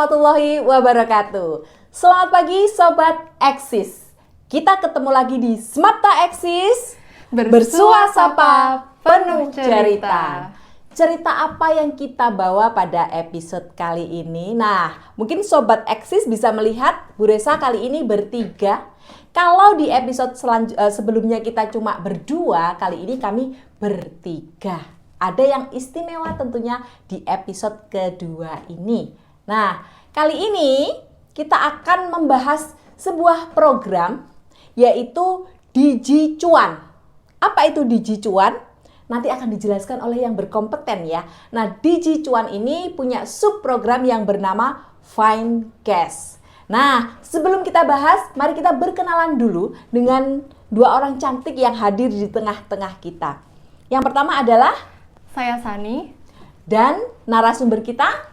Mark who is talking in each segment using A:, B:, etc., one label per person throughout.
A: warahmatullahi wabarakatuh. Selamat pagi Sobat Eksis. Kita ketemu lagi di Semapta Eksis, bersua sapa penuh cerita. Cerita apa yang kita bawa pada episode kali ini? Nah, mungkin Sobat Eksis bisa melihat Bu Resa kali ini bertiga. Kalau di episode sebelumnya kita cuma berdua, kali ini kami bertiga. Ada yang istimewa tentunya di episode kedua ini. Nah, kali ini kita akan membahas sebuah program yaitu DigiCuan. Apa itu DigiCuan? Nanti akan dijelaskan oleh yang berkompeten ya. Nah, DigiCuan ini punya subprogram yang bernama Find Cash. Nah, sebelum kita bahas, mari kita berkenalan dulu dengan dua orang cantik yang hadir di tengah-tengah kita. Yang pertama adalah
B: saya Sani
A: dan narasumber kita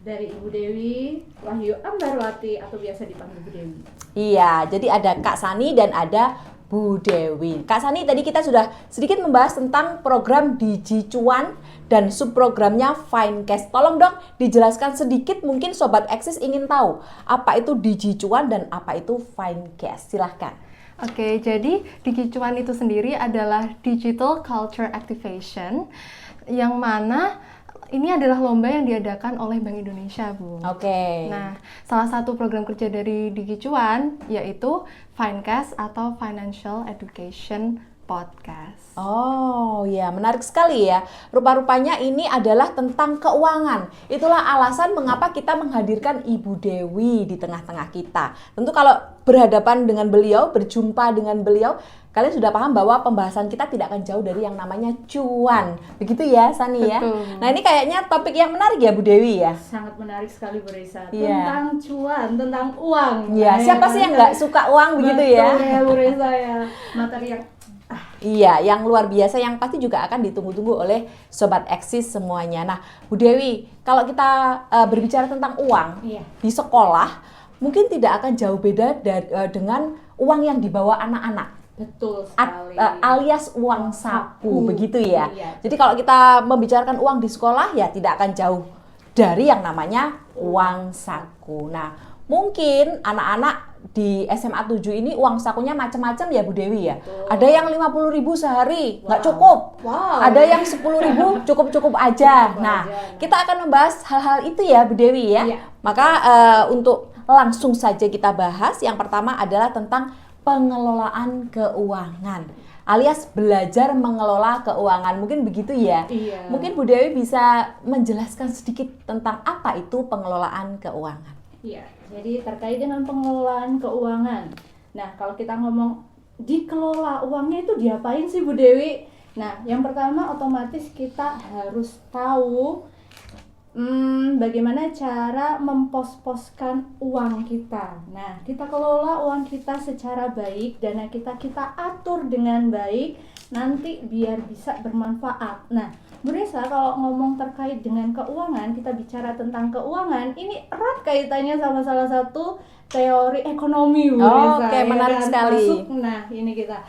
C: dari Ibu Dewi Wahyu Ambarwati atau biasa dipanggil Bu Dewi.
A: Iya, jadi ada Kak Sani dan ada Bu Dewi. Kak Sani, tadi kita sudah sedikit membahas tentang program DigiCuan dan subprogramnya Find Cash. Tolong dong dijelaskan sedikit, mungkin Sobat Eksis ingin tahu apa itu DigiCuan dan apa itu Find Cash. Silahkan.
B: Oke, jadi DigiCuan itu sendiri adalah Digital Culture Activation, yang mana ini adalah lomba yang diadakan oleh Bank Indonesia, Bu.
A: Oke.
B: Nah, salah satu program kerja dari DigiCuan yaitu Find Cash atau Financial Education Podcast.
A: Oh ya, menarik sekali ya. Rupa-rupanya ini adalah tentang keuangan. Itulah alasan mengapa kita menghadirkan Ibu Dewi di tengah-tengah kita. Tentu kalau berhadapan dengan beliau, berjumpa dengan beliau, kalian sudah paham bahwa pembahasan kita tidak akan jauh dari yang namanya cuan. Begitu ya, Sani ya?
B: Betul.
A: Nah, ini kayaknya topik yang menarik ya, Bu Dewi ya?
C: Sangat menarik sekali Bu Resa.
A: Iya.
C: Tentang cuan, tentang uang.
A: Iya, siapa sih yang nggak suka uang begitu ya?
C: Betul ya Bu Resa ya. Materi yang
A: Iya, yang luar biasa yang pasti juga akan ditunggu-tunggu oleh Sobat Eksis semuanya. Nah, Bu Dewi, kalau kita berbicara tentang uang di sekolah, mungkin tidak akan jauh beda dengan uang yang dibawa anak-anak.
C: betul sekali.
A: Alias uang saku, begitu ya.
C: Iya.
A: Jadi kalau kita membicarakan uang di sekolah, ya tidak akan jauh dari yang namanya uang saku. Nah, mungkin anak-anak di SMA 7 ini uang sakunya macam-macam ya Bu Dewi ya.
C: Betul.
A: Ada yang 50.000 sehari, nggak
C: Wow.
A: cukup.
C: Wow.
A: Ada yang 10.000 cukup-cukup aja.
C: Cukup
A: Nah,
C: aja.
A: kita akan membahas hal-hal itu ya Bu Dewi ya.
C: Iya.
A: Maka untuk langsung saja kita bahas, yang pertama adalah tentang pengelolaan keuangan. Alias belajar mengelola keuangan. Mungkin begitu ya.
C: Iya.
A: Mungkin Bu Dewi bisa menjelaskan sedikit tentang apa itu pengelolaan keuangan.
C: Iya, jadi terkait dengan pengelolaan keuangan. Nah, kalau kita ngomong dikelola uangnya itu diapain sih Bu Dewi? Nah, yang pertama otomatis kita harus tahu bagaimana cara mempos-poskan uang kita. Nah, kita kelola uang kita secara baik, dana kita atur dengan baik, nanti biar bisa bermanfaat. Nah, Bu Resa, kalau ngomong terkait dengan keuangan, kita bicara tentang keuangan, ini erat kaitannya sama salah satu teori ekonomi, Bu Resa.
A: Oke, menarik sekali.
C: Nah, ini kita.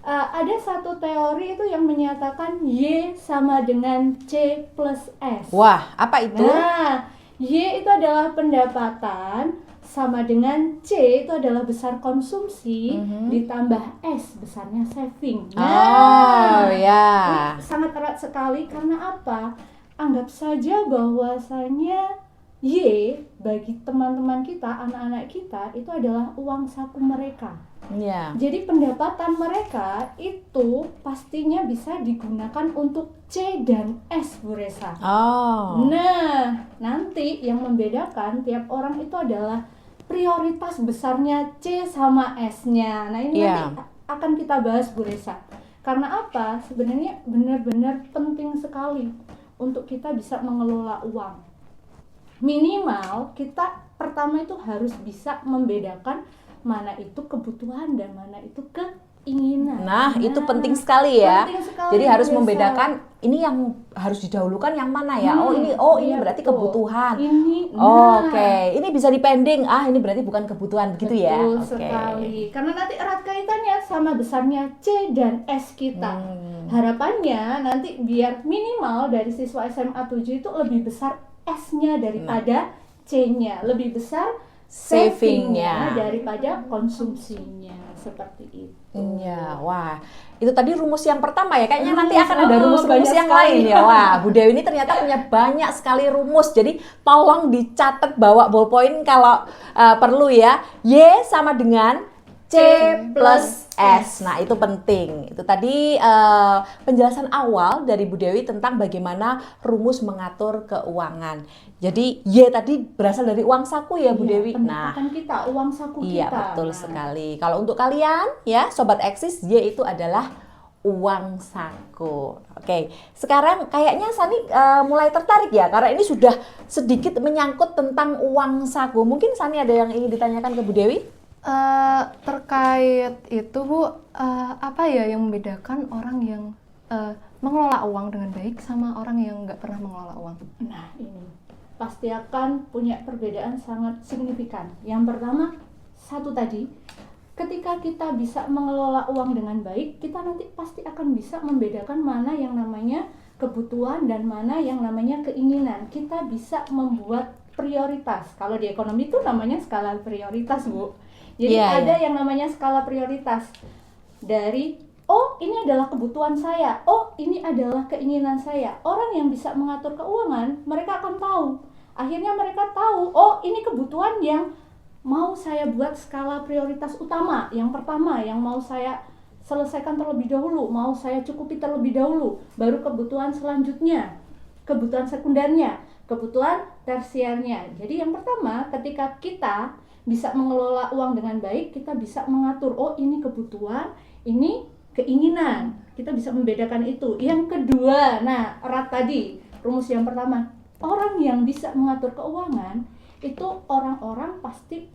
C: Ada satu teori itu yang menyatakan Y sama dengan C plus S.
A: Wah, apa itu?
C: Nah, Y itu adalah pendapatan, sama dengan C itu adalah besar konsumsi, ditambah S besarnya saving.
A: Oh ya.
C: Ini sangat erat sekali karena apa? Anggap saja bahwasanya Y bagi teman-teman kita, anak-anak kita itu adalah uang saku mereka.
A: Iya.
C: Jadi pendapatan mereka itu pastinya bisa digunakan untuk C dan S, Bu Resa.
A: Oh.
C: Nah, nanti yang membedakan tiap orang itu adalah prioritas besarnya C sama S-nya. Nah, ini
A: Iya.
C: nanti akan kita bahas, Bu Resa. Karena apa? Sebenarnya benar-benar penting sekali untuk kita bisa mengelola uang. Minimal kita pertama itu harus bisa membedakan mana itu kebutuhan dan mana itu keinginan.
A: Nah, itu penting sekali ya.
C: Penting sekali,
A: Jadi harus
C: Bu Resa.
A: membedakan ini yang harus didahulukan yang mana ya. ini
C: Iya,
A: berarti
C: betul.
A: kebutuhan.
C: Ini,
A: Oke, ini bisa dipending. Ini berarti bukan kebutuhan begitu ya.
C: Betul
A: Oke.
C: sekali. Karena nanti erat kaitannya sama besarnya C dan S kita. Harapannya nanti biar minimal dari siswa SMA 7 itu lebih besar S-nya daripada C C-nya, lebih besar
A: savingnya
C: daripada konsumsinya, seperti itu.
A: Iya, wah, itu tadi rumus yang pertama ya. Kayaknya nanti
C: Rumus,
A: akan ada rumus-rumus
C: banyak
A: yang
C: sekali.
A: lain ya. Wah, Bu Dewi ini ternyata punya banyak sekali rumus. Jadi tolong dicatat, bawa ballpoint kalau perlu ya. Y sama dengan C plus S. Nah, itu penting. Itu tadi penjelasan awal dari Bu Dewi tentang bagaimana rumus mengatur keuangan. Jadi Y tadi berasal dari uang saku ya Bu
C: Iya,
A: Dewi. Nah,
C: pendapatan kita, uang saku
A: iya,
C: kita.
A: betul
C: Nah,
A: sekali. Kalau untuk kalian ya Sobat Eksis, Y itu adalah uang saku. Oke, sekarang kayaknya Sani mulai tertarik ya, karena ini sudah sedikit menyangkut tentang uang saku. Mungkin Sani ada yang ingin ditanyakan ke Bu Dewi?
B: Terkait itu Bu, apa ya yang membedakan orang yang mengelola uang dengan baik sama orang yang nggak pernah mengelola uang?
C: Nah, ini pasti akan punya perbedaan sangat signifikan. Yang pertama, satu tadi, ketika kita bisa mengelola uang dengan baik, kita nanti pasti akan bisa membedakan mana yang namanya kebutuhan dan mana yang namanya keinginan. Kita bisa membuat prioritas. Kalau di ekonomi itu namanya skala prioritas, Bu. Jadi ada yang namanya skala prioritas. Dari, oh ini adalah kebutuhan saya, oh ini adalah keinginan saya. Orang yang bisa mengatur keuangan, mereka akan tahu. Akhirnya mereka tahu, oh ini kebutuhan yang mau saya buat skala prioritas utama. Yang pertama, yang mau saya selesaikan terlebih dahulu, mau saya cukupi terlebih dahulu. Baru kebutuhan selanjutnya, kebutuhan sekundernya, kebutuhan tersiernya. Jadi yang pertama, ketika kita bisa mengelola uang dengan baik, kita bisa mengatur, oh ini kebutuhan, ini keinginan. Kita bisa membedakan itu. Yang kedua, nah erat tadi, rumus yang pertama, orang yang bisa mengatur keuangan itu orang-orang pasti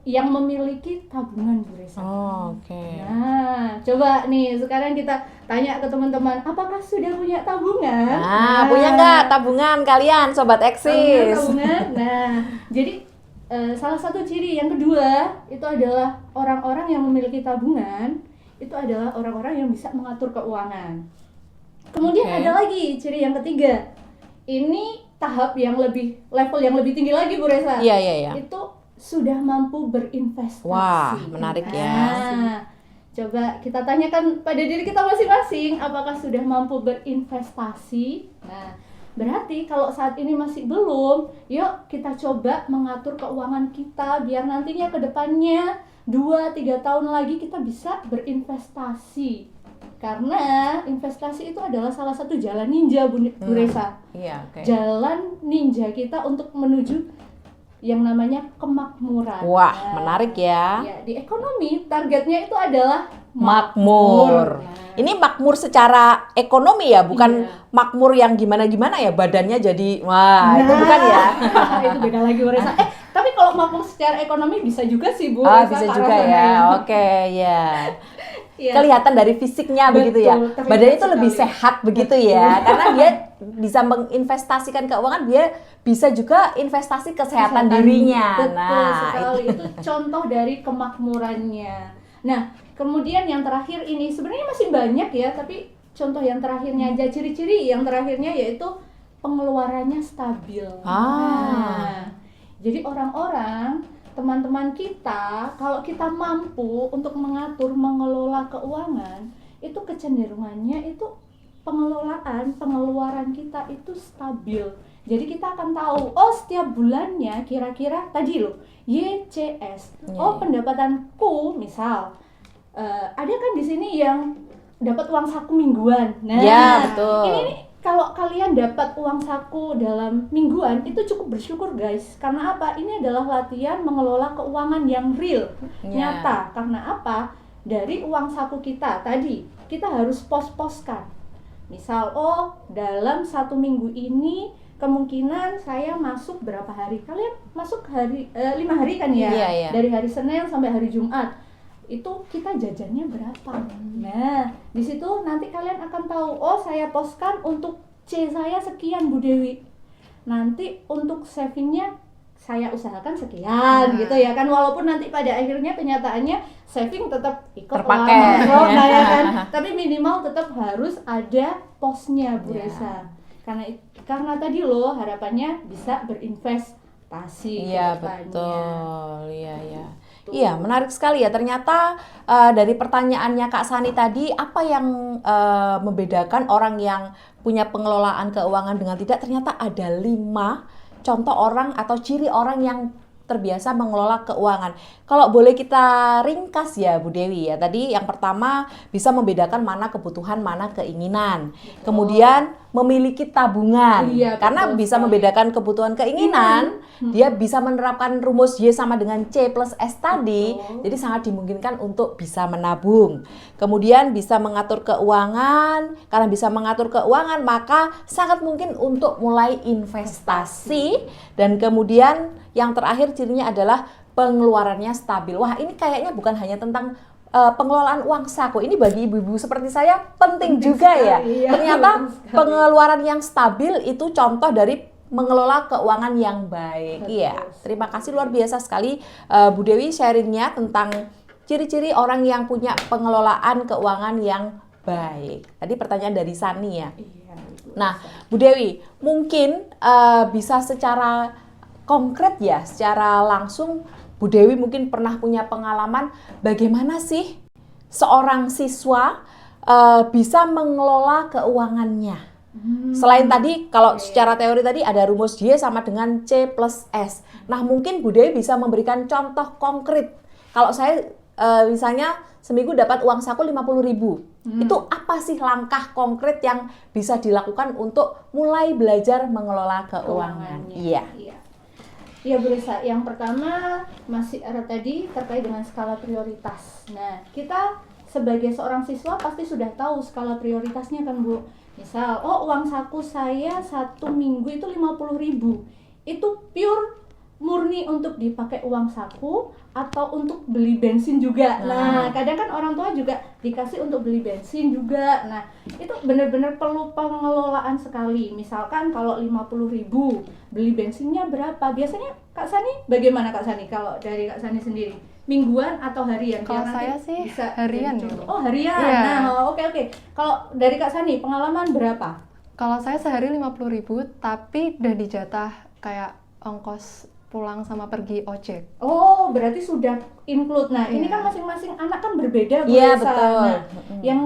C: yang memiliki tabungan, Bu Resa.
A: Oke.
C: Nah, coba nih sekarang kita tanya ke teman-teman, apakah sudah punya tabungan?
A: Nah, punya nggak tabungan kalian Sobat Eksis?
C: Tabungan. Nah, jadi salah satu ciri yang kedua itu adalah orang-orang yang memiliki tabungan itu adalah orang-orang yang bisa mengatur keuangan. Kemudian ada lagi ciri yang ketiga. Ini tahap yang level yang lebih tinggi lagi, Bu Resa.
A: Iya.
C: Itu sudah mampu berinvestasi.
A: Wah, menarik ya.
C: Nah, coba kita tanyakan pada diri kita masing-masing, apakah sudah mampu berinvestasi? Nah, berarti kalau saat ini masih belum, yuk kita coba mengatur keuangan kita biar nantinya ke depannya 2-3 tahun lagi kita bisa berinvestasi. Karena investasi itu adalah salah satu jalan ninja, Bu Resa.
A: Iya, oke.
C: Jalan ninja kita untuk menuju yang namanya kemakmuran.
A: Wah,
C: Nah,
A: menarik ya.
C: Ya, di ekonomi targetnya itu adalah
A: Makmur.
C: Nah,
A: Ini makmur secara ekonomi ya, bukan
C: iya.
A: makmur yang gimana-gimana ya, badannya jadi wah, itu bukan ya.
C: Itu beda lagi, Bu Resa. Tapi kalau makmur secara ekonomi bisa juga sih, Bu.
A: Ah,
C: Resa,
A: bisa
C: ke
A: juga
C: arah sana
A: ya. Oke, ya.
C: Iya.
A: Kelihatan dari fisiknya begitu ya.
C: Betul, terlihat
A: Badannya itu lebih
C: sekali.
A: sehat begitu ya. Karena dia bisa menginvestasikan keuangan, dia bisa juga investasi kesehatan dirinya.
C: Betul sekali. Itu contoh dari kemakmurannya. Nah, kemudian yang terakhir ini sebenarnya masih banyak ya, tapi contoh yang terakhirnya aja, ciri-ciri yang terakhirnya yaitu pengeluarannya stabil. Nah, jadi orang-orang, teman-teman kita, kalau kita mampu untuk mengatur, mengelola keuangan, itu kecenderungannya itu pengeluaran kita itu stabil. Jadi kita akan tahu, oh setiap bulannya kira-kira tadi loh, YCS. Oh pendapatanku misal, ada kan di sini yang dapat uang saku mingguan. Nah,
A: ya, betul.
C: Ini kalau kalian dapat uang saku dalam mingguan itu cukup bersyukur guys. Karena apa? Ini adalah latihan mengelola keuangan yang real, nyata. Karena apa? Dari uang saku kita tadi kita harus pos-poskan. Misal, oh dalam 1 minggu ini kemungkinan saya masuk berapa hari? Kalian masuk 5 hari kan ya?
A: Iya.
C: Dari hari Senin sampai hari Jumat. Itu kita jajannya berapa? Nah, di situ nanti kalian akan tahu, oh saya poskan untuk C saya sekian, Bu Dewi. Nanti untuk savingnya saya usahakan sekian gitu ya kan, walaupun nanti pada akhirnya kenyataannya saving tetap ikut
A: terpakai
C: ya kan, tapi minimal tetap harus ada posnya, Bu Resa. Karena tadi loh harapannya bisa berinvestasi. investasi
A: Iya,
C: ke depannya.
A: betul. Iya, iya.
C: Tuh.
A: Iya, menarik sekali ya. Ternyata dari pertanyaannya Kak Sani tadi, apa yang membedakan orang yang punya pengelolaan keuangan dengan tidak? Ternyata ada 5 contoh orang atau ciri orang yang terbiasa mengelola keuangan. Kalau boleh kita ringkas ya Bu Dewi ya. Tadi yang pertama bisa membedakan mana kebutuhan, mana keinginan. Kemudian memiliki tabungan.
C: Iya,
A: Karena
C: betul
A: bisa
C: sekali.
A: membedakan kebutuhan keinginan, dia bisa menerapkan rumus Y sama dengan C plus S tadi.
C: Betul.
A: Jadi sangat dimungkinkan untuk bisa menabung. Kemudian bisa mengatur keuangan. Karena bisa mengatur keuangan, maka sangat mungkin untuk mulai investasi. Dan kemudian yang terakhir cirinya adalah pengeluarannya stabil. Wah, ini kayaknya bukan hanya tentang pengelolaan uang saku. Ini bagi ibu-ibu seperti saya penting juga ya.
C: sekali, iya,
A: Ternyata
C: betul sekali.
A: pengeluaran yang stabil itu contoh dari mengelola keuangan yang baik.
C: Betul
A: Iya,
C: sekali.
A: terima kasih luar biasa sekali Bu Dewi sharingnya tentang ciri-ciri orang yang punya pengelolaan keuangan yang baik. Tadi pertanyaan dari Sani ya.
C: Iya, Ibu.
A: Nah, Bu Dewi, mungkin bisa secara konkret ya, secara langsung Bu Dewi mungkin pernah punya pengalaman bagaimana sih seorang siswa bisa mengelola keuangannya. Selain tadi, kalau secara teori tadi ada rumus Y sama dengan C plus S. Nah, mungkin Bu Dewi bisa memberikan contoh konkret. Kalau saya misalnya seminggu dapat uang saku 50.000. Itu apa sih langkah konkret yang bisa dilakukan untuk mulai belajar mengelola keuangan?
C: Keuangannya.
A: Iya.
C: Iya Bu Risa, yang pertama masih ada tadi terkait dengan skala prioritas. Nah, kita sebagai seorang siswa pasti sudah tahu skala prioritasnya kan Bu. Misal, uang saku saya 1 minggu itu 50.000. Itu pure murni untuk dipakai uang saku atau untuk beli bensin juga. Nah, kadang kan orang tua juga dikasih untuk beli bensin juga. Nah, itu benar-benar perlu pengelolaan sekali. Misalkan kalau 50.000, beli bensinnya berapa? Biasanya Kak Sani bagaimana Kak Sani kalau dari Kak Sani sendiri? Mingguan atau harian?
B: Kalau
C: Biar nanti
B: saya sih
C: bisa
B: harian
C: jadi contoh.
B: ya.
C: Oh, harian.
B: Iya.
C: Nah, oke. Kalau dari Kak Sani pengalaman berapa?
B: Kalau saya sehari 50.000, tapi udah dijatah kayak ongkos pulang sama pergi ojek.
C: Oh, berarti sudah include. Nah, ini
B: Iya.
C: kan masing-masing anak kan berbeda, Bu
A: Iya,
C: Risa.
A: betul.
C: Nah, yang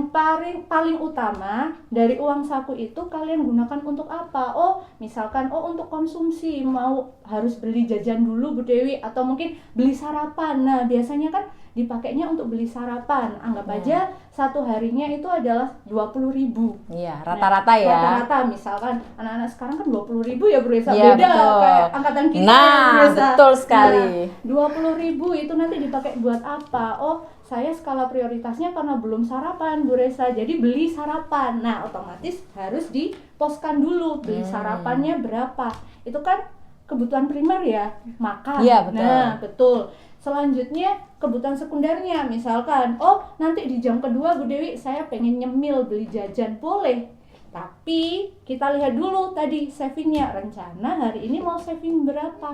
C: paling utama dari uang saku itu kalian gunakan untuk apa? Oh, misalkan untuk konsumsi, mau harus beli jajan dulu Bu Dewi atau mungkin beli sarapan. Nah, biasanya kan dipakainya untuk beli sarapan. Anggap aja satu harinya itu adalah 20.000.
A: Iya, rata-rata ya.
C: Rata-rata misalkan anak-anak sekarang kan 20.000 ya Bu Risa.
A: Iya,
C: Beda
A: betul.
C: kayak angkatan kita
A: Nah,
C: ya Bu Risa.
A: betul sekali.
C: Nah, 20.000 itu nanti dipakai buat apa? Oh, saya skala prioritasnya karena belum sarapan Bu Resa, jadi beli sarapan. Nah, otomatis harus diposkan dulu beli sarapannya berapa. Itu kan kebutuhan primer ya, makan.
A: Iya, betul.
C: Nah, betul. Selanjutnya kebutuhan sekundernya, misalkan nanti di jam kedua Bu Dewi saya pengen nyemil beli jajan, boleh. Tapi kita lihat dulu tadi savingnya, rencana hari ini mau saving berapa.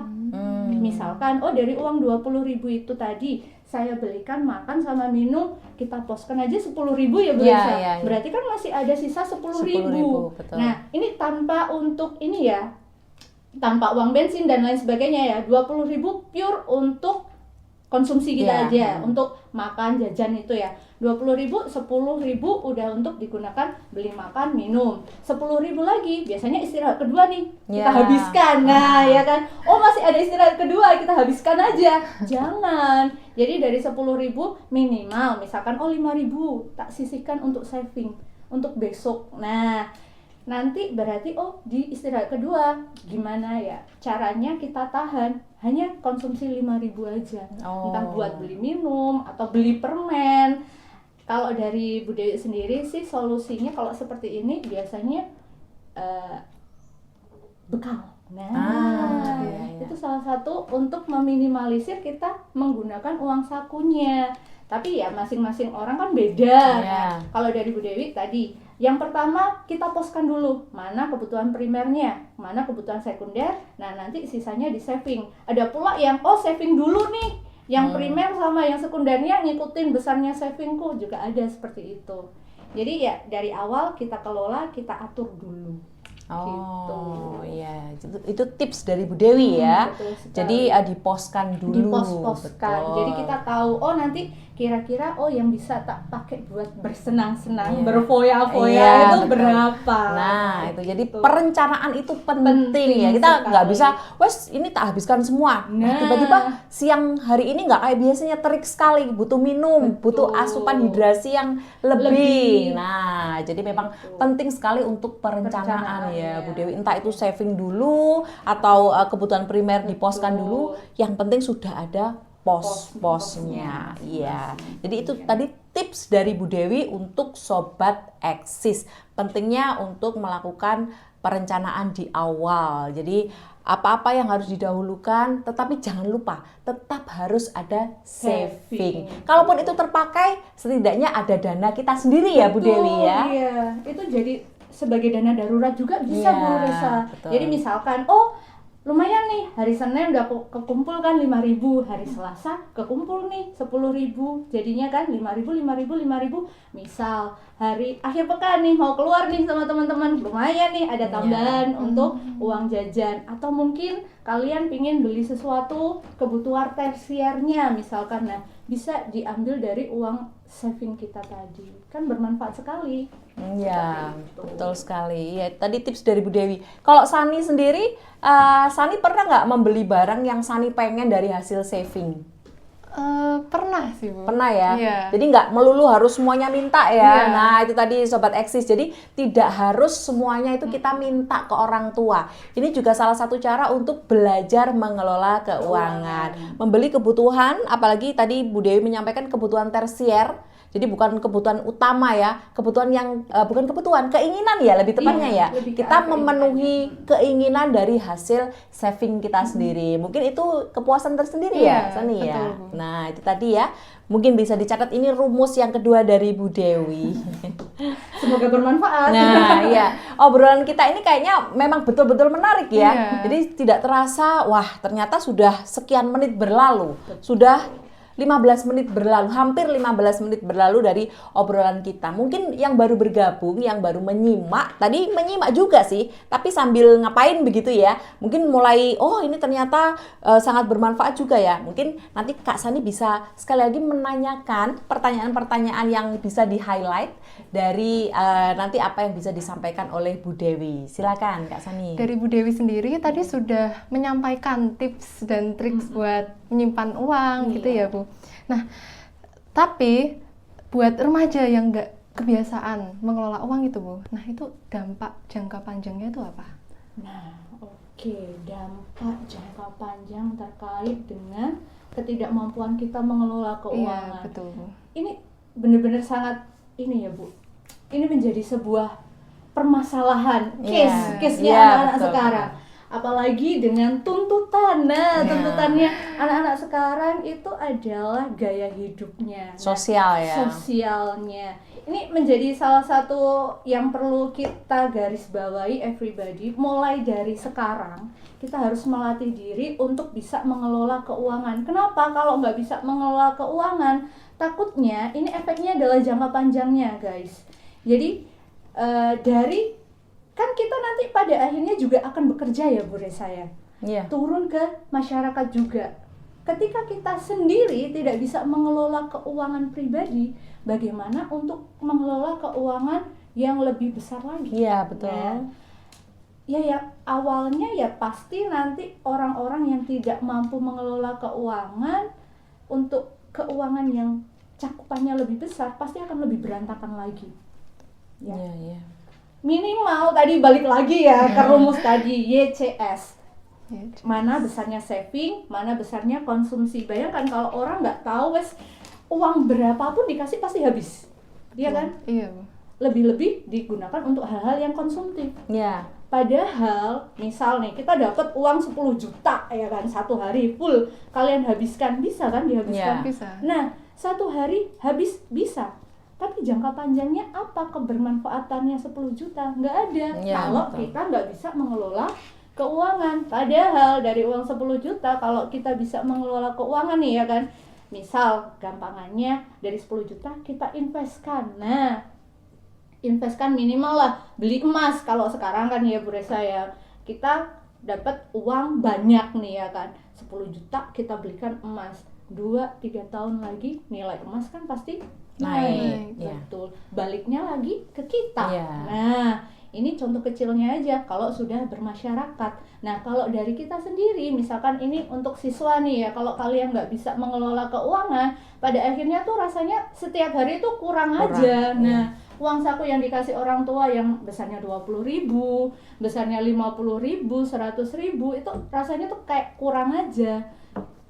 C: Misalkan dari uang 20.000 itu tadi saya belikan makan sama minum, kita poskan aja 10.000 ya Bu
A: Iya,
C: Risa.
A: iya.
C: Berarti kan masih ada sisa 10.000.
A: 10.000, betul.
C: Nah, ini tanpa untuk ini ya, tanpa uang bensin dan lain sebagainya ya. 20.000 pure untuk konsumsi kita
A: Iya.
C: aja, untuk makan jajan itu ya. 20.000, 10.000 udah untuk digunakan beli makan minum. 10.000 lagi biasanya istirahat kedua nih kita
A: Ya.
C: habiskan. Nah, ya kan. Masih ada istirahat kedua, kita habiskan aja. Jangan. Jadi dari 10.000 minimal misalkan 5.000 tak sisihkan untuk saving untuk besok. Nah, nanti berarti di istirahat kedua gimana ya caranya kita tahan hanya konsumsi 5.000 aja. Entah buat beli minum atau beli permen. Kalau dari Bu Dewi sendiri sih solusinya kalau seperti ini biasanya bekal. Nah,
A: iya.
C: itu salah satu untuk meminimalisir kita menggunakan uang sakunya. Tapi ya masing-masing orang kan beda.
A: Iya.
C: Nah, kalau dari Bu Dewi tadi, yang pertama kita poskan dulu mana kebutuhan primernya, mana kebutuhan sekunder. Nah, nanti sisanya di saving. Ada pula yang saving dulu nih, yang primer sama yang sekundernya ngikutin besarnya savingku, juga ada seperti itu. Jadi ya dari awal kita kelola, kita atur dulu.
A: Oh iya, itu tips dari Bu Dewi ya.
C: Betul sekali.
A: Jadi dipostkan dulu.
C: Dipos-poskan.
A: Betul.
C: Jadi kita tahu, oh nanti kira-kira yang bisa tak pakai buat bersenang-senang,
A: Iya.
C: berfoya-foya
A: Iya,
C: itu
A: betul.
C: berapa.
A: Nah itu jadi
C: Gitu.
A: perencanaan itu penting
C: Penting
A: ya. Kita nggak
C: sekali.
A: bisa, wes ini tak habiskan semua.
C: Nah.
A: Tiba-tiba siang hari ini nggak kayak biasanya, terik sekali, butuh minum,
C: Betul.
A: butuh asupan hidrasi yang lebih.
C: Lebih.
A: Nah jadi memang
C: Betul.
A: penting sekali untuk perencanaan ya
C: Perencanaannya.
A: Bu Dewi. Entah itu saving dulu atau kebutuhan primer diposkan
C: Betul.
A: dulu. Yang penting sudah ada pos-posnya.
C: Pos-posnya.
A: Iya. Jadi itu tadi tips dari Bu Dewi untuk Sobat Eksis. Pentingnya untuk melakukan perencanaan di awal. Jadi apa-apa yang harus didahulukan, tetapi jangan lupa tetap harus ada saving. Kalaupun itu terpakai, setidaknya ada dana kita sendiri ya Bu
C: Betul,
A: Dewi ya.
C: Iya, itu jadi sebagai dana darurat juga bisa
A: Iya,
C: Bu Resa.
A: betul.
C: Jadi misalkan, lumayan nih, hari Senin udah kekumpul kan 5.000, hari Selasa kekumpul nih 10.000, jadinya kan 5.000, 5.000, 5.000. Misal hari akhir pekan nih mau keluar nih sama teman-teman, lumayan nih ada tambahan untuk uang jajan. Atau mungkin kalian pingin beli sesuatu kebutuhan tersiernya misalkan, nah bisa diambil dari uang saving kita tadi, kan bermanfaat sekali.
A: Iya,
C: Seperti itu.
A: betul sekali. Ya, tadi tips dari Bu Dewi. Kalau Sani sendiri, Sani pernah nggak membeli barang yang Sani pengen dari hasil saving?
B: Pernah sih Bu.
A: Pernah ya?
B: Iya.
A: Jadi nggak melulu harus semuanya minta ya.
B: Iya.
A: Nah, itu tadi Sobat Eksis. Jadi tidak harus semuanya itu kita minta ke orang tua. Ini juga salah satu cara untuk belajar mengelola keuangan. Membeli kebutuhan, apalagi tadi Bu Dewi menyampaikan kebutuhan tersier. Jadi bukan kebutuhan utama ya, kebutuhan yang bukan kebutuhan, keinginan ya lebih tepatnya
C: Iya,
A: ya.
C: lebih ke
A: Kita
C: arah
A: memenuhi keinginan dari hasil saving kita sendiri. Mungkin itu kepuasan tersendiri ya,
B: Iya,
A: Sani ya.
B: betul, Bu.
A: Nah, itu tadi ya. Mungkin bisa dicatat, ini rumus yang kedua dari Bu Dewi.
C: Semoga bermanfaat.
A: Nah, iya. Obrolan kita ini kayaknya memang betul-betul menarik ya.
B: Iya.
A: Jadi tidak terasa, wah ternyata sudah sekian menit berlalu. Sudah 15 menit berlalu, hampir 15 menit berlalu dari obrolan kita. Mungkin yang baru bergabung, yang baru menyimak, tadi menyimak juga sih, tapi sambil ngapain begitu ya. Mungkin mulai, oh ini ternyata sangat bermanfaat juga ya. Mungkin nanti Kak Sani bisa sekali lagi menanyakan pertanyaan-pertanyaan yang bisa di-highlight dari nanti apa yang bisa disampaikan oleh Bu Dewi. Silakan Kak Sani.
B: Dari Bu Dewi sendiri tadi sudah menyampaikan tips dan trik buat menyimpan uang gitu ya Bu. Nah, tapi buat remaja yang nggak kebiasaan mengelola uang itu Bu, nah itu dampak jangka panjangnya itu apa?
C: Nah, oke, dampak jangka panjang terkait dengan ketidakmampuan kita mengelola keuangan.
B: Iya, betul Bu.
C: Ini benar-benar sangat ini ya Bu. Ini menjadi sebuah permasalahan,
A: Iya,
C: case-nya
A: iya,
C: anak-anak
A: betul,
C: sekarang. Apalagi dengan tuntutan. Nah,
A: Iya.
C: tuntutannya anak-anak sekarang itu adalah gaya hidupnya. Nah,
A: Sosial ya.
C: sosialnya. Ini menjadi salah satu yang perlu kita garis bawahi everybody. Mulai dari sekarang, kita harus melatih diri untuk bisa mengelola keuangan. Kenapa? Kalau nggak bisa mengelola keuangan, takutnya ini efeknya adalah jangka panjangnya, guys. Jadi, dari kan kita nanti pada akhirnya juga akan bekerja ya Bu Resa ya.
A: Iya.
C: Turun ke masyarakat juga. Ketika kita sendiri tidak bisa mengelola keuangan pribadi, bagaimana untuk mengelola keuangan yang lebih besar lagi?
A: Iya, betul.
C: Nah, ya awalnya ya pasti nanti orang-orang yang tidak mampu mengelola keuangan, untuk keuangan yang cakupannya lebih besar pasti akan lebih berantakan lagi. Ya.
A: Iya, iya.
C: Minimal tadi balik lagi ya ke rumus tadi YCS.
B: Ya,
C: Mana besarnya saving, mana besarnya konsumsi. Bayangkan kalau orang nggak tahu wes uang berapapun dikasih pasti habis. Iya kan?
B: Iya Bu.
C: Lebih-lebih digunakan untuk hal-hal yang konsumtif.
A: Iya.
C: Padahal misal nih kita dapat uang 10 juta ya kan, satu hari full kalian habiskan, bisa kan
A: Iya.
C: dihabiskan?
B: Bisa.
C: Nah, satu hari habis bisa. Tapi jangka panjangnya apa kebermanfaatannya 10 juta? Nggak ada.
A: Iya,
C: Kalau
A: betul.
C: kita nggak bisa mengelola keuangan. Padahal dari uang 10 juta kalau kita bisa mengelola keuangan nih ya kan. Misal gampangannya dari 10 juta kita investkan. Nah, investkan minimal lah, beli emas. Kalau sekarang kan ya Bu Resa ya, kita dapat uang banyak nih ya kan, 10 juta kita belikan emas, 2-3 tahun lagi nilai emas kan pasti naik.
A: ya.
C: Betul, baliknya lagi ke kita.
A: Ya.
C: Nah, ini contoh kecilnya aja kalau sudah bermasyarakat. Nah, kalau dari kita sendiri, misalkan ini untuk siswa nih ya, kalau kalian nggak bisa mengelola keuangan, pada akhirnya tuh rasanya setiap hari itu kurang aja. Nah, uang saku yang dikasih orang tua yang besarnya 20.000, besarnya 50.000, 100.000, itu rasanya tuh kayak kurang aja.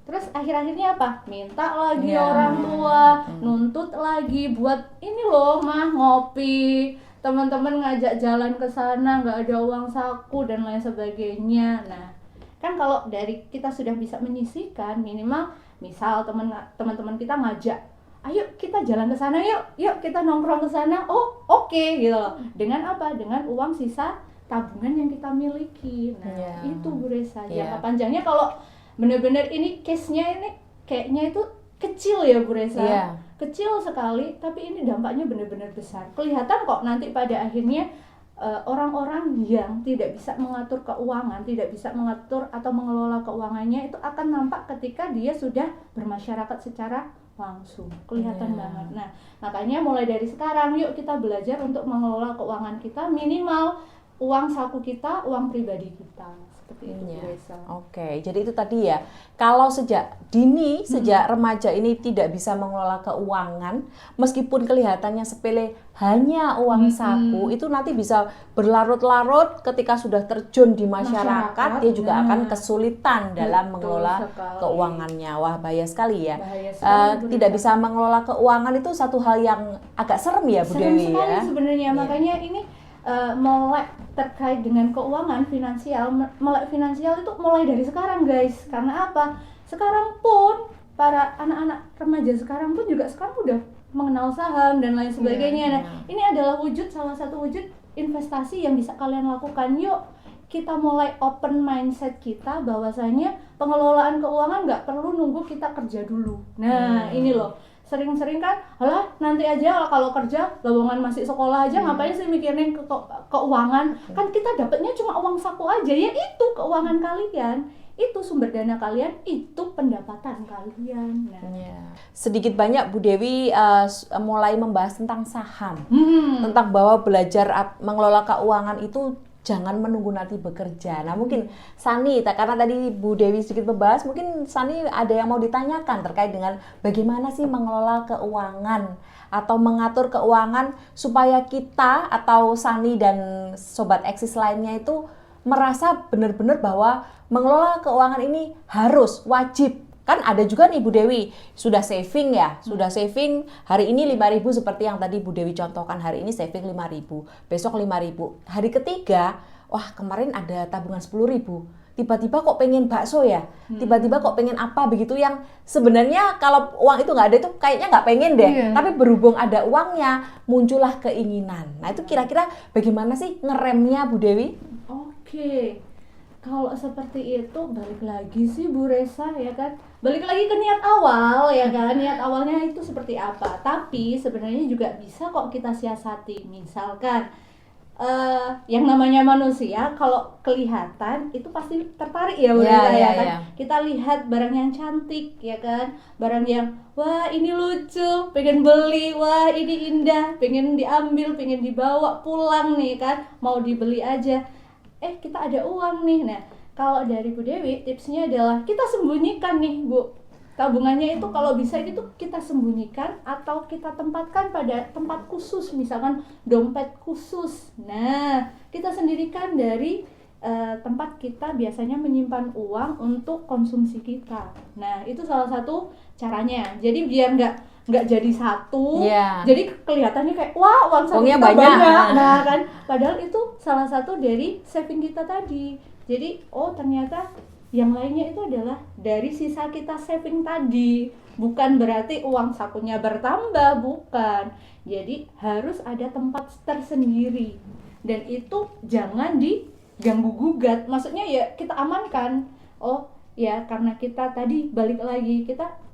C: Terus akhir-akhirnya apa? Minta lagi orang tua, nuntut lagi buat ini loh mah ngopi, teman-teman ngajak jalan ke sana, nggak ada uang saku dan lain sebagainya. Nah, kan kalau dari kita sudah bisa menyisihkan, minimal misal teman-teman kita ngajak, ayo kita jalan ke sana yuk kita nongkrong ke sana. Oh, oke gitu loh. Dengan apa? Dengan uang sisa tabungan yang kita miliki. Nah, itu Bu Resa. Jangka panjangnya kalau bener-bener ini case-nya ini kayaknya itu kecil ya Bu Resa, kecil sekali, tapi ini dampaknya benar-benar besar. Kelihatan kok nanti pada akhirnya orang-orang yang tidak bisa mengatur keuangan, tidak bisa mengatur atau mengelola keuangannya itu akan nampak ketika dia sudah bermasyarakat secara langsung, kelihatan banget. Nah, makanya mulai dari sekarang yuk kita belajar untuk mengelola keuangan kita, minimal uang saku kita, uang pribadi kita. Seperti itu Bu Resa.
A: Oke, jadi itu tadi ya, kalau sejak dini, sejak remaja ini tidak bisa mengelola keuangan, meskipun kelihatannya sepele hanya uang saku, itu nanti bisa berlarut-larut ketika sudah terjun di masyarakat, dia juga akan kesulitan dalam mengelola keuangannya. Wah, bahaya sekali ya. Tidak bisa mengelola keuangan itu satu hal yang agak serem ya Bu Dewi ya.
C: Serem sekali sebenarnya, makanya ini melek terkait dengan keuangan finansial, melek finansial itu mulai dari sekarang guys. Karena apa? Sekarang pun para anak-anak remaja sekarang pun juga sekarang udah mengenal saham dan lain sebagainya. Nah, ini adalah salah satu wujud investasi yang bisa kalian lakukan. Yuk kita mulai open mindset kita bahwasanya pengelolaan keuangan nggak perlu nunggu kita kerja dulu. Nah, ini loh. Sering-sering kan, alah nanti aja kalau kerja, lowongan masih sekolah aja, ngapain sih mikirin keuangan? Kan kita dapatnya cuma uang saku aja, ya itu keuangan kalian, itu sumber dana kalian, itu pendapatan kalian. Nah.
A: Sedikit banyak Bu Dewi mulai membahas tentang saham, tentang bahwa belajar mengelola keuangan itu jangan menunggu nanti bekerja. Nah mungkin Sani, karena tadi Bu Dewi sedikit membahas, mungkin Sani ada yang mau ditanyakan terkait dengan bagaimana sih mengelola keuangan atau mengatur keuangan supaya kita atau Sani dan Sobat Eksis lainnya itu merasa benar-benar bahwa mengelola keuangan ini harus, wajib. Kan ada juga nih Bu Dewi, sudah saving ya, sudah saving hari ini 5.000 seperti yang tadi Bu Dewi contohkan, hari ini saving 5.000, besok 5.000. Hari ketiga, wah kemarin ada tabungan 10.000, tiba-tiba kok pengen bakso ya, tiba-tiba kok pengen apa begitu yang sebenarnya kalau uang itu nggak ada itu kayaknya nggak pengen deh, tapi berhubung ada uangnya, muncullah keinginan. Nah itu kira-kira bagaimana sih ngeremnya Bu Dewi?
C: Oke. Kalau seperti itu balik lagi sih Bu Resa ya kan, balik lagi ke niat awal ya kan, niat awalnya itu seperti apa. Tapi sebenarnya juga bisa kok kita siasati. Misalkan yang namanya manusia kalau kelihatan itu pasti tertarik ya Bu Resa ya kan. Kita lihat barang yang cantik ya kan, barang yang wah ini lucu, pengen beli, wah ini indah, pengen diambil, pengen dibawa pulang nih kan, mau dibeli aja. Kita ada uang nih. Nah, kalau dari Bu Dewi tipsnya adalah kita sembunyikan nih Bu. Tabungannya itu kalau bisa itu kita sembunyikan atau kita tempatkan pada tempat khusus, misalkan dompet khusus. Nah, kita sendirikan dari tempat kita biasanya menyimpan uang untuk konsumsi kita. Nah, itu salah satu caranya. Jadi biar nggak jadi satu, jadi kelihatannya kayak wah uang saku kita banyak. Nah kan, padahal itu salah satu dari saving kita tadi. Jadi ternyata yang lainnya itu adalah dari sisa kita saving tadi. Bukan berarti uang sakunya bertambah, bukan. Jadi harus ada tempat tersendiri. Dan itu jangan diganggu gugat. Maksudnya ya kita amankan. Ya karena kita tadi balik lagi kita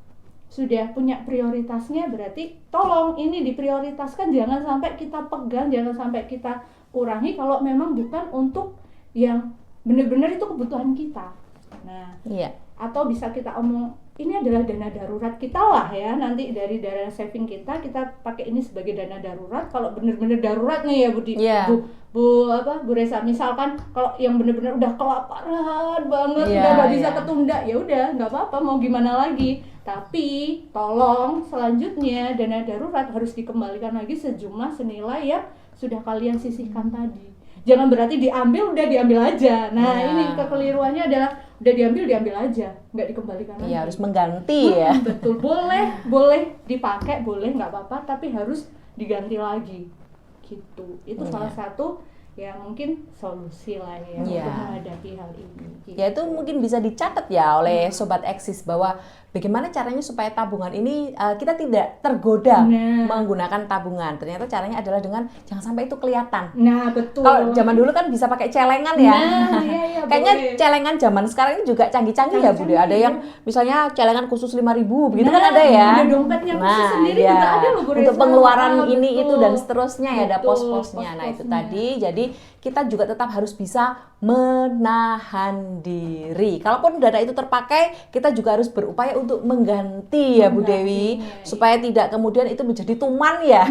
C: sudah punya prioritasnya, berarti tolong ini diprioritaskan, jangan sampai kita pegang, jangan sampai kita kurangi kalau memang bukan untuk yang benar-benar itu kebutuhan kita. Nah, atau bisa kita omong, ini adalah dana darurat kita lah ya, nanti dari dana saving kita pakai ini sebagai dana darurat. Kalau benar-benar darurat nih ya Bu Resa, misalkan kalau yang benar-benar udah kelaparan banget, udah nggak bisa ketunda, ya udah nggak apa-apa, mau gimana lagi. Tapi tolong selanjutnya dana darurat harus dikembalikan lagi sejumlah senilai yang sudah kalian sisihkan tadi. Jangan berarti diambil aja. Nah, ini kekeliruannya adalah udah diambil aja, nggak dikembalikan lagi.
A: Iya, harus mengganti ya.
C: Betul, boleh dipakai, boleh nggak apa-apa, tapi harus diganti lagi. Gitu. Itu salah satu ya mungkin solusi lah ya untuk menghadapi hal ini. Gitu.
A: Ya itu mungkin bisa dicatat ya oleh Sobat Eksis bahwa bagaimana caranya supaya tabungan ini kita tidak tergoda menggunakan tabungan. Ternyata caranya adalah dengan jangan sampai itu kelihatan.
C: Nah, betul.
A: Kalau zaman dulu kan bisa pakai celengan ya.
C: Iya,
A: kayaknya celengan zaman sekarang ini juga canggih-canggih ya Budi. Ada yang misalnya celengan khusus 5.000 begitu kan ada ya.
C: Ada dompetnya khusus sendiri juga ada loh Bu Resa.
A: Untuk pengeluaran ini itu dan seterusnya ya, ada pos-posnya. Nah, itu tadi. Jadi kita juga tetap harus bisa menahan diri. Kalaupun dana itu terpakai, kita juga harus berupaya untuk mengganti ya Bu Dewi, supaya tidak kemudian itu menjadi tuman ya.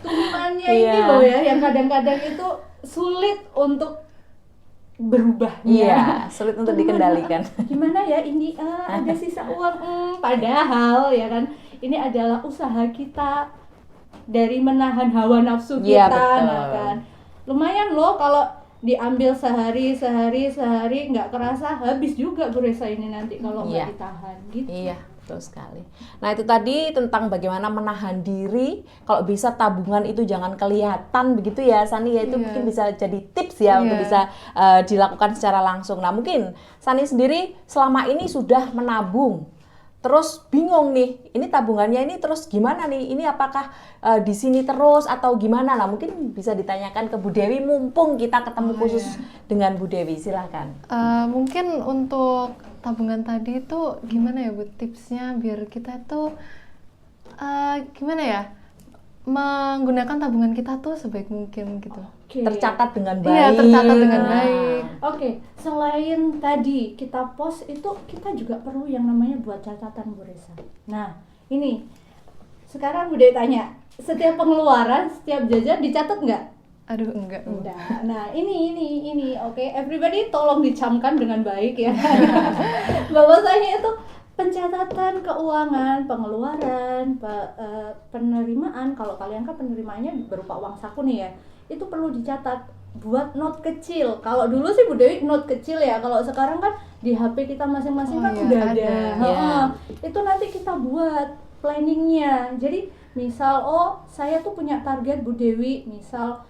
C: Tumannya ini loh ya, yang kadang-kadang itu sulit untuk berubahnya.
A: Iya, sulit untuk dikendalikan.
C: Gimana ya ini ada sisa uang, padahal ya kan ini adalah usaha kita dari menahan hawa nafsu kita, nah kan. Lumayan loh kalau diambil sehari nggak kerasa habis juga Bu Resa ini nanti kalau nggak ditahan gitu.
A: Iya, betul sekali. Nah, itu tadi tentang bagaimana menahan diri. Kalau bisa tabungan itu jangan kelihatan begitu ya Sani ya, itu mungkin bisa jadi tips ya untuk bisa dilakukan secara langsung. Nah, mungkin Sani sendiri selama ini sudah menabung. Terus bingung nih, ini tabungannya ini terus gimana nih? Ini apakah di sini terus atau gimana? Nah, mungkin bisa ditanyakan ke Bu Dewi mumpung kita ketemu khusus dengan Bu Dewi. Silakan.
B: Mungkin untuk tabungan tadi itu gimana ya Bu, tipsnya biar kita tuh gimana ya? Menggunakan tabungan kita tuh sebaik mungkin gitu.
A: Tercatat dengan baik.
B: Iya, tercatat dengan baik.
C: Oke, selain tadi kita post itu, kita juga perlu yang namanya buat catatan Bu Resa. Nah, ini sekarang Bu Dewi tanya, setiap pengeluaran, setiap jajan dicatat nggak?
B: Aduh, enggak.
C: Nah, ini oke, everybody tolong dicamkan dengan baik ya. Bahwasanya itu pencatatan keuangan, pengeluaran, penerimaan, kalau kalian kan penerimaannya berupa uang saku nih ya, itu perlu dicatat, buat note kecil. Kalau dulu sih Bu Dewi note kecil ya, kalau sekarang kan di HP kita masing-masing kan udah ada. Itu nanti kita buat planningnya. Jadi misal, saya tuh punya target Bu Dewi, misal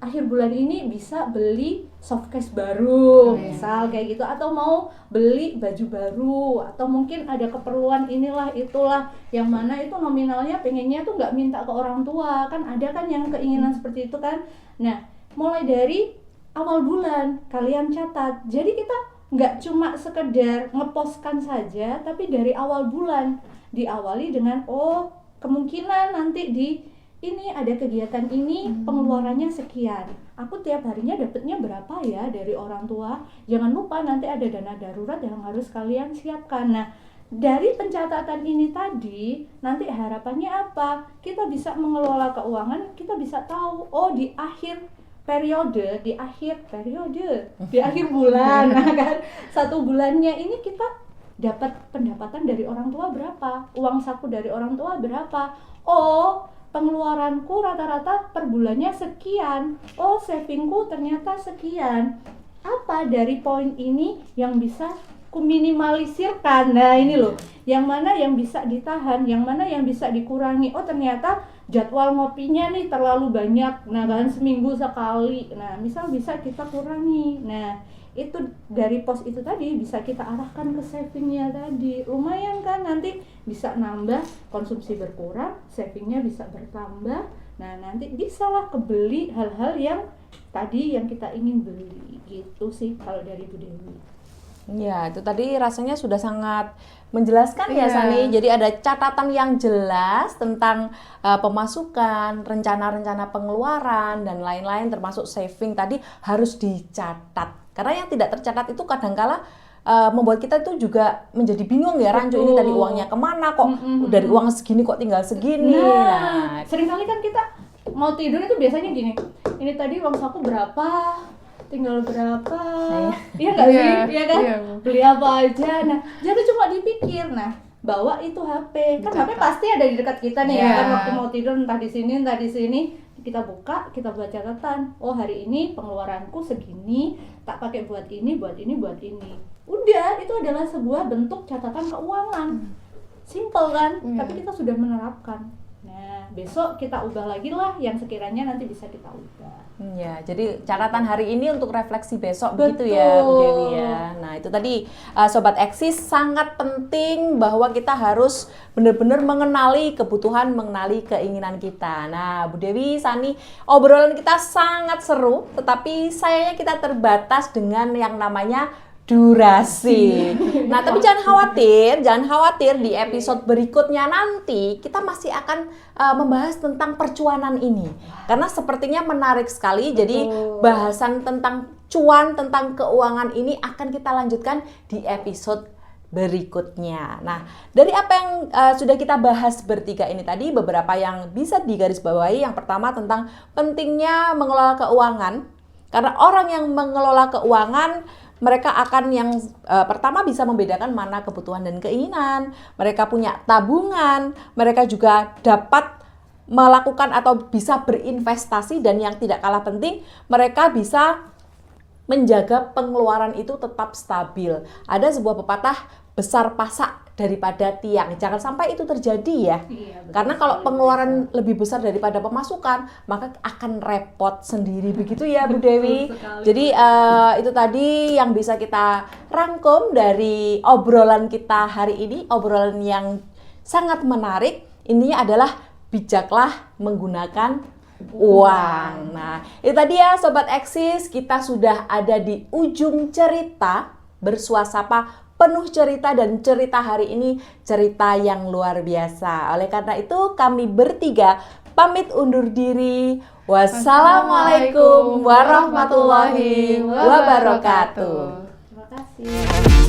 C: akhir bulan ini bisa beli softcase baru, misal kayak gitu, atau mau beli baju baru, atau mungkin ada keperluan inilah itulah, yang mana itu nominalnya pengennya tuh nggak minta ke orang tua, kan ada kan yang keinginan seperti itu kan. Nah, mulai dari awal bulan kalian catat, jadi kita nggak cuma sekedar ngepostkan saja, tapi dari awal bulan diawali dengan kemungkinan nanti di ini ada kegiatan ini, pengeluarannya sekian. Aku tiap harinya dapatnya berapa ya dari orang tua. Jangan lupa nanti ada dana darurat yang harus kalian siapkan. Nah, dari pencatatan ini tadi, nanti harapannya apa? Kita bisa mengelola keuangan, kita bisa tahu, di akhir periode, di akhir bulan, nah kan, satu bulannya ini kita dapat pendapatan dari orang tua berapa, uang saku dari orang tua berapa, pengeluaranku rata-rata per bulannya sekian, savingku ternyata sekian. Apa dari poin ini yang bisa ku minimalisirkan? Nah ini loh, yang mana yang bisa ditahan, yang mana yang bisa dikurangi. Ternyata jadwal ngopinya nih terlalu banyak, nah kan seminggu sekali. Nah misal bisa kita kurangi. Nah itu dari pos itu tadi bisa kita arahkan ke savingnya tadi, lumayan kan, nanti bisa nambah, konsumsi berkurang, savingnya bisa bertambah. Nah nanti bisalah kebeli hal-hal yang tadi yang kita ingin beli, gitu sih kalau dari Bu Dewi.
A: Ya, itu tadi rasanya sudah sangat menjelaskan ya
B: Iya.
A: Sani. Jadi ada catatan yang jelas tentang pemasukan, rencana-rencana pengeluaran dan lain-lain termasuk saving tadi harus dicatat. Karena yang tidak tercatat itu kadangkala membuat kita itu juga menjadi bingung ya, Rancu ini tadi uangnya kemana kok dari uang segini kok tinggal segini.
C: Nah, seringkali kan kita mau tidur itu biasanya gini, ini tadi uang saku berapa, tinggal berapa, iya nggak sih,
B: Iya,
C: iya kan,
B: iya, Bu.
C: beli apa aja. Nah, jangan cuma dipikir, nah bawa itu HP, kan HP pasti ada di dekat kita nih,
B: Iya.
C: kan waktu mau tidur entah di sini, kita buka, kita buat catatan, oh hari ini pengeluaranku segini, tak pakai buat ini, buat ini, buat ini. Udah, itu adalah sebuah bentuk catatan keuangan. Simple kan, tapi kita sudah menerapkan. Nah, besok kita ubah lagi lah yang sekiranya nanti bisa kita ubah.
A: Ya, jadi catatan hari ini untuk refleksi besok begitu ya Bu Dewi ya. Nah itu tadi Sobat Eksis sangat penting bahwa kita harus benar-benar mengenali kebutuhan, mengenali keinginan kita. Nah Bu Dewi, Sani, obrolan kita sangat seru, tetapi sayangnya kita terbatas dengan yang namanya durasi. Nah, tapi jangan khawatir di episode berikutnya nanti kita masih akan membahas tentang percuanan ini. Karena sepertinya menarik sekali. Jadi bahasan tentang cuan, tentang keuangan ini akan kita lanjutkan di episode berikutnya. Nah, dari apa yang sudah kita bahas bertiga ini tadi, beberapa yang bisa digarisbawahi. Yang pertama tentang pentingnya mengelola keuangan. Karena orang yang mengelola keuangan mereka akan yang pertama bisa membedakan mana kebutuhan dan keinginan. Mereka punya tabungan, mereka juga dapat melakukan atau bisa berinvestasi, dan yang tidak kalah penting, mereka bisa menjaga pengeluaran itu tetap stabil. Ada sebuah pepatah, besar pasak daripada tiang. Jangan sampai itu terjadi ya.
C: Iya, betul.
A: Karena kalau pengeluaran lebih besar daripada pemasukan, maka akan repot sendiri begitu ya Bu Dewi. Jadi itu tadi yang bisa kita rangkum dari obrolan kita hari ini, obrolan yang sangat menarik. Intinya adalah bijaklah menggunakan uang. Nah, itu tadi ya Sobat Eksis, kita sudah ada di ujung cerita bersuasapa penuh cerita, dan cerita hari ini cerita yang luar biasa. Oleh karena itu kami bertiga pamit undur diri. Wassalamualaikum warahmatullahi wabarakatuh.
C: Terima kasih.